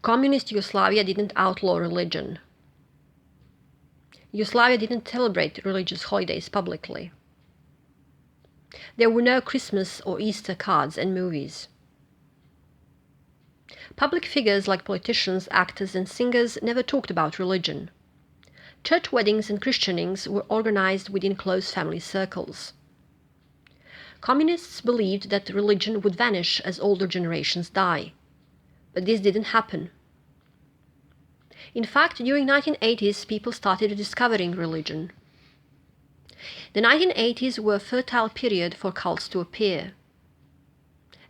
Communist Yugoslavia didn't outlaw religion. Yugoslavia didn't celebrate religious holidays publicly. There were no Christmas or Easter cards and movies. Public figures like politicians, actors, and singers never talked about religion. Church weddings and christenings were organized within close family circles. Communists believed that religion would vanish as older generations die. But this didn't happen. In fact, during the 1980s, people started discovering religion. The 1980s were a fertile period for cults to appear.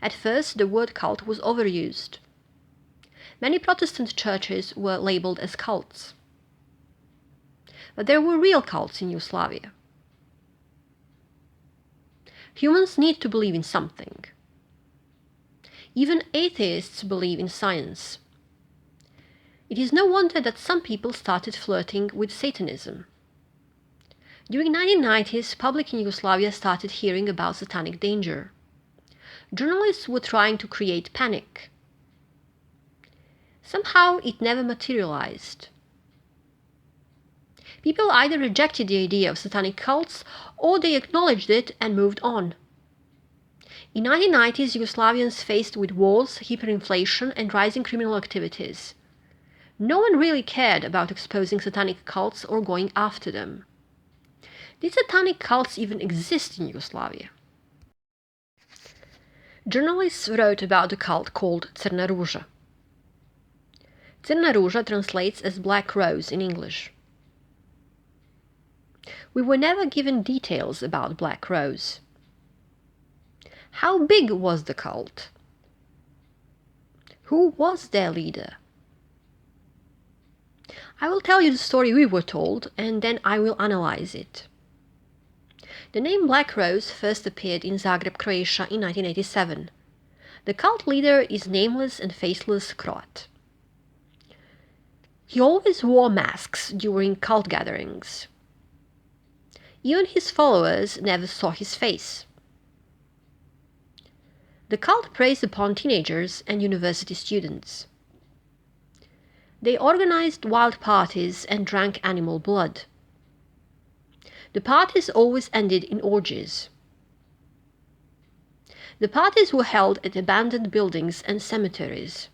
At first, the word cult was overused. Many Protestant churches were labeled as cults. But there were real cults in Yugoslavia. Humans need to believe in something. Even atheists believe in science. It is no wonder that some people started flirting with Satanism. During the 1990s, public in Yugoslavia started hearing about satanic danger. Journalists were trying to create panic. Somehow it never materialized. People either rejected the idea of satanic cults or they acknowledged it and moved on. In the 1990s, Yugoslavians faced with wars, hyperinflation, and rising criminal activities. No one really cared about exposing satanic cults or going after them. Did satanic cults even exist in Yugoslavia? Journalists wrote about a cult called Crna Ruža. Crna Ruža translates as Black Rose in English. We were never given details about Black Rose. How big was the cult? Who was their leader? I will tell you the story we were told, and then I will analyze it. The name Black Rose first appeared in Zagreb, Croatia in 1987. The cult leader is nameless and faceless Croat. He always wore masks during cult gatherings. Even his followers never saw his face. The cult preys upon teenagers and university students. They organized wild parties and drank animal blood. The parties always ended in orgies. The parties were held at abandoned buildings and cemeteries.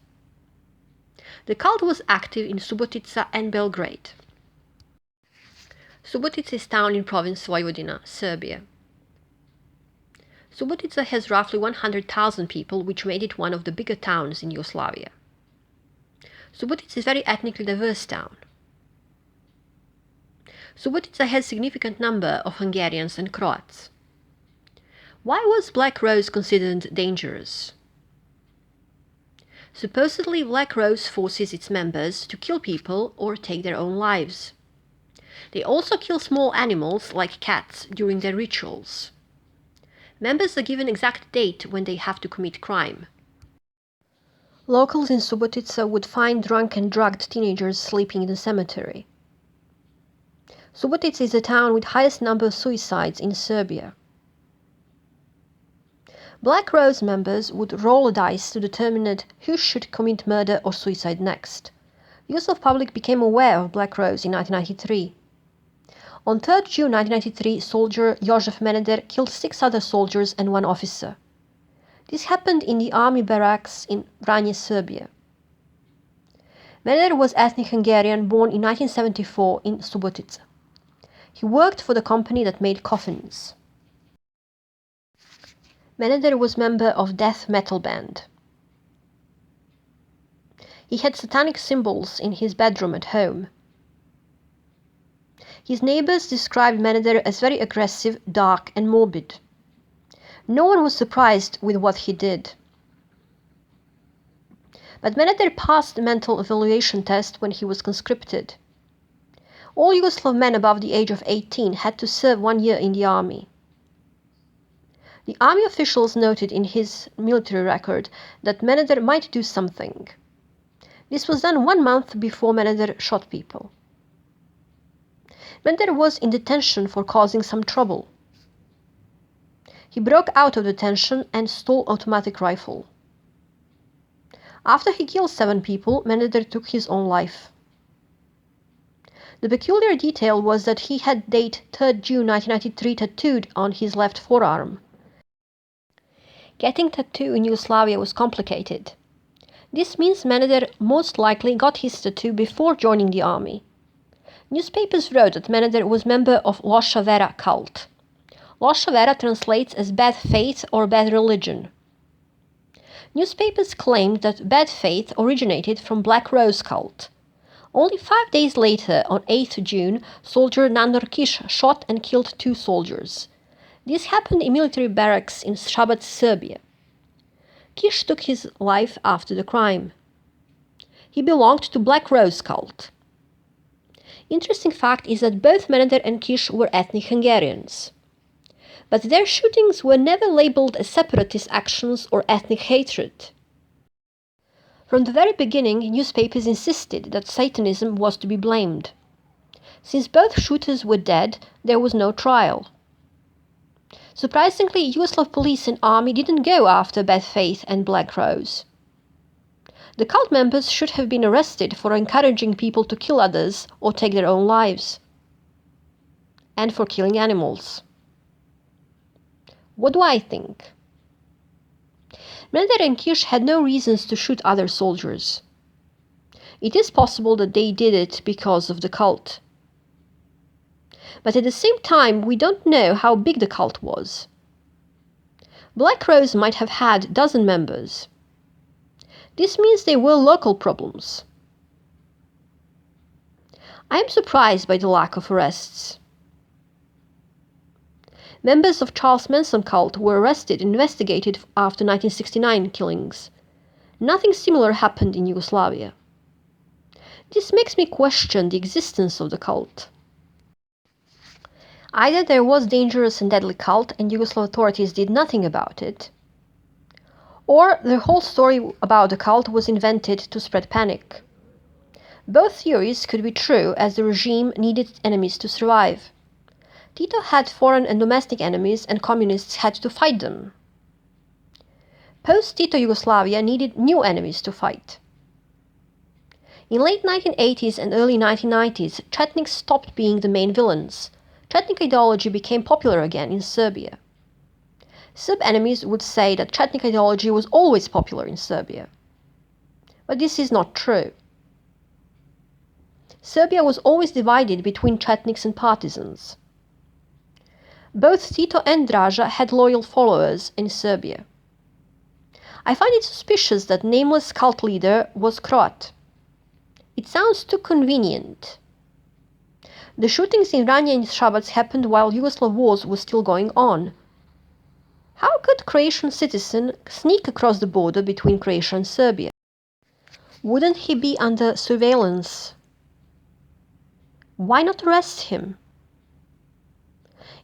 The cult was active in Subotica and Belgrade. Subotica is a town in province Vojvodina, Serbia. Subotica has roughly 100,000 people, which made it one of the bigger towns in Yugoslavia. Subotica is a very ethnically diverse town. Subotica has a significant number of Hungarians and Croats. Why was Black Rose considered dangerous? Supposedly, Black Rose forces its members to kill people or take their own lives. They also kill small animals like cats during their rituals. Members are given exact date when they have to commit crime. Locals in Subotica would find drunk and drugged teenagers sleeping in the cemetery. Subotica is the town with highest number of suicides in Serbia. Black Rose members would roll a dice to determine who should commit murder or suicide next. Yugoslav public became aware of Black Rose in 1993. On 3 June 1993, soldier Jožef Meneder killed 6 other soldiers and 1 officer. This happened in the army barracks in Vranje, Serbia. Meneder was ethnic Hungarian, born in 1974 in Subotica. He worked for the company that made coffins. Meneder was member of death metal band. He had satanic symbols in his bedroom at home. His neighbors described Meneder as very aggressive, dark, and morbid. No one was surprised with what he did. But Meneder passed the mental evaluation test when he was conscripted. All Yugoslav men above the age of 18 had to serve 1 year in the army. The army officials noted in his military record that Meneder might do something. This was done 1 month before Meneder shot people. Meneder was in detention for causing some trouble. He broke out of detention and stole automatic rifle. After he killed 7 people, Meneder took his own life. The peculiar detail was that he had date 3rd June 1993 tattooed on his left forearm. Getting tattoo in Yugoslavia was complicated. This means Meneder most likely got his tattoo before joining the army. Newspapers wrote that Meneder was member of Loša vera cult. Loša vera translates as bad faith or bad religion. Newspapers claimed that bad faith originated from Black Rose cult. Only 5 days later, on 8th June, soldier Nandor Kiš shot and killed 2 soldiers. This happened in military barracks in Šabac, Serbia. Kiš took his life after the crime. He belonged to Black Rose cult. Interesting fact is that both Meneder and Kiš were ethnic Hungarians. But their shootings were never labeled as separatist actions or ethnic hatred. From the very beginning, newspapers insisted that Satanism was to be blamed. Since both shooters were dead, there was no trial. Surprisingly, Yugoslav police and army didn't go after Bad Faith and Black Rose. The cult members should have been arrested for encouraging people to kill others or take their own lives. And for killing animals. What do I think? Meneder and Kiš had no reasons to shoot other soldiers. It is possible that they did it because of the cult. But at the same time, we don't know how big the cult was. Black Rose might have had a dozen members. This means they were local problems. I am surprised by the lack of arrests. Members of Charles Manson cult were arrested and investigated after 1969 killings. Nothing similar happened in Yugoslavia. This makes me question the existence of the cult. Either there was dangerous and deadly cult and Yugoslav authorities did nothing about it, or the whole story about the cult was invented to spread panic. Both theories could be true, as the regime needed enemies to survive. Tito had foreign and domestic enemies, and communists had to fight them. Post-Tito Yugoslavia needed new enemies to fight. In late 1980s and early 1990s, Chetniks stopped being the main villains. Chetnik ideology became popular again in Serbia. Serb enemies would say that Chetnik ideology was always popular in Serbia. But this is not true. Serbia was always divided between Chetniks and partisans. Both Tito and Draža had loyal followers in Serbia. I find it suspicious that nameless cult leader was Croat. It sounds too convenient. The shootings in Vranje and Šabac happened while Yugoslav wars were still going on. How could Croatian citizen sneak across the border between Croatia and Serbia? Wouldn't he be under surveillance? Why not arrest him?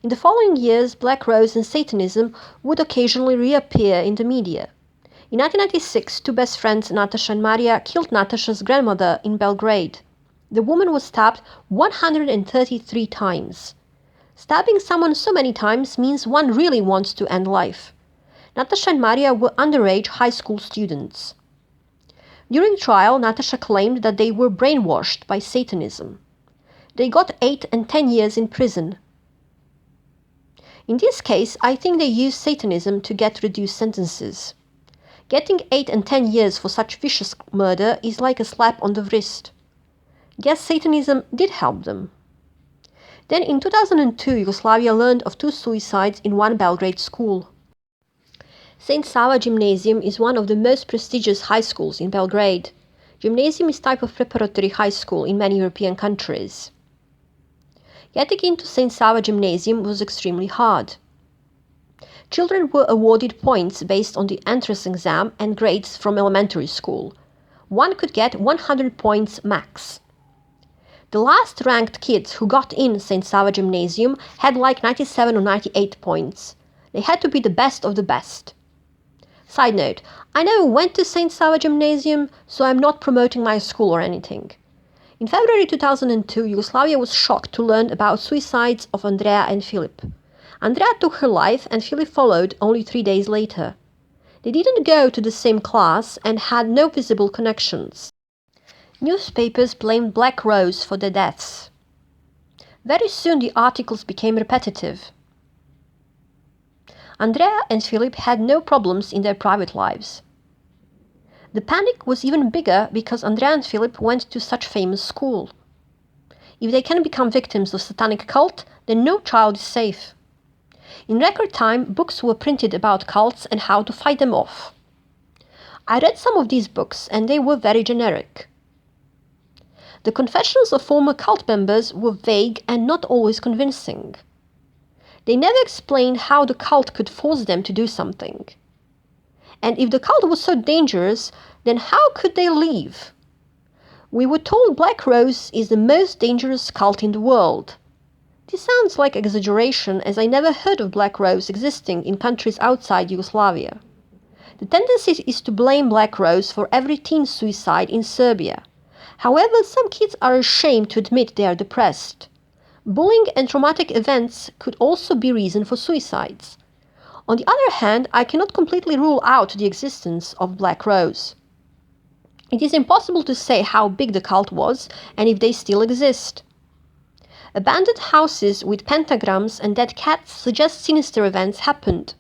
In the following years, Black Rose and Satanism would occasionally reappear in the media. In 1996, 2 best friends, Natasha and Maria, killed Natasha's grandmother in Belgrade. The woman was stabbed 133 times. Stabbing someone so many times means one really wants to end life. Natasha and Maria were underage high school students. During trial, Natasha claimed that they were brainwashed by Satanism. They got 8 and 10 years in prison. In this case, I think they used Satanism to get reduced sentences. Getting 8 and 10 years for such vicious murder is like a slap on the wrist. Guess Satanism did help them. Then in 2002, Yugoslavia learned of 2 suicides in one Belgrade school. St. Sava Gymnasium is one of the most prestigious high schools in Belgrade. Gymnasium is type of preparatory high school in many European countries. Getting into St. Sava Gymnasium was extremely hard. Children were awarded points based on the entrance exam and grades from elementary school. One could get 100 points max. The last ranked kids who got in St. Sava Gymnasium had like 97 or 98 points. They had to be the best of the best. Side note, I never went to St. Sava Gymnasium, so I'm not promoting my school or anything. In February 2002, Yugoslavia was shocked to learn about suicides of Andrea and Filip. Andrea took her life and Filip followed only 3 days later. They didn't go to the same class and had no visible connections. Newspapers blamed Black Rose for their deaths. Very soon the articles became repetitive. Andrea and Philip had no problems in their private lives. The panic was even bigger because Andrea and Philip went to such famous school. If they can become victims of satanic cult, then no child is safe. In record time, books were printed about cults and how to fight them off. I read some of these books and they were very generic. The confessions of former cult members were vague and not always convincing. They never explained how the cult could force them to do something. And if the cult was so dangerous, then how could they leave? We were told Black Rose is the most dangerous cult in the world. This sounds like exaggeration, as I never heard of Black Rose existing in countries outside Yugoslavia. The tendency is to blame Black Rose for every teen suicide in Serbia. However, some kids are ashamed to admit they are depressed. Bullying and traumatic events could also be reason for suicides. On the other hand, I cannot completely rule out the existence of Black Rose. It is impossible to say how big the cult was and if they still exist. Abandoned houses with pentagrams and dead cats suggest sinister events happened.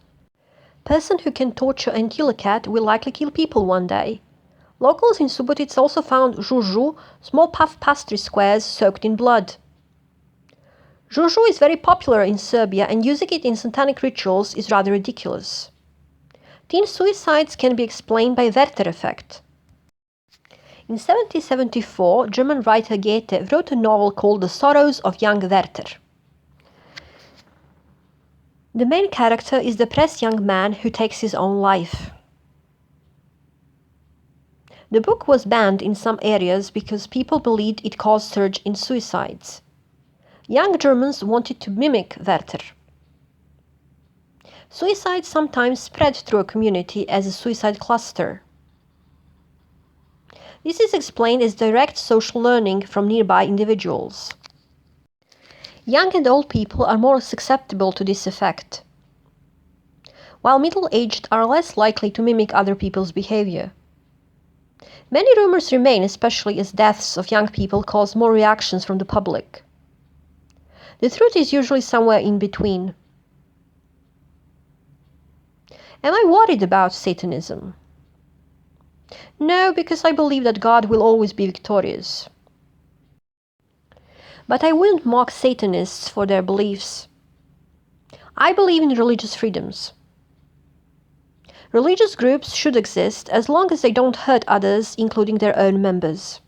A person who can torture and kill a cat will likely kill people one day. Locals in Subotic also found juju, small puff pastry squares soaked in blood. Juju is very popular in Serbia and using it in satanic rituals is rather ridiculous. Teen suicides can be explained by Werther effect. In 1774, German writer Goethe wrote a novel called The Sorrows of Young Werther. The main character is a depressed young man who takes his own life. The book was banned in some areas because people believed it caused surge in suicides. Young Germans wanted to mimic Werther. Suicide sometimes spread through a community as a suicide cluster. This is explained as direct social learning from nearby individuals. Young and old people are more susceptible to this effect, while middle-aged are less likely to mimic other people's behavior. Many rumors remain, especially as deaths of young people cause more reactions from the public. The truth is usually somewhere in between. Am I worried about Satanism? No, because I believe that God will always be victorious. But I wouldn't mock Satanists for their beliefs. I believe in religious freedoms. Religious groups should exist as long as they don't hurt others, including their own members.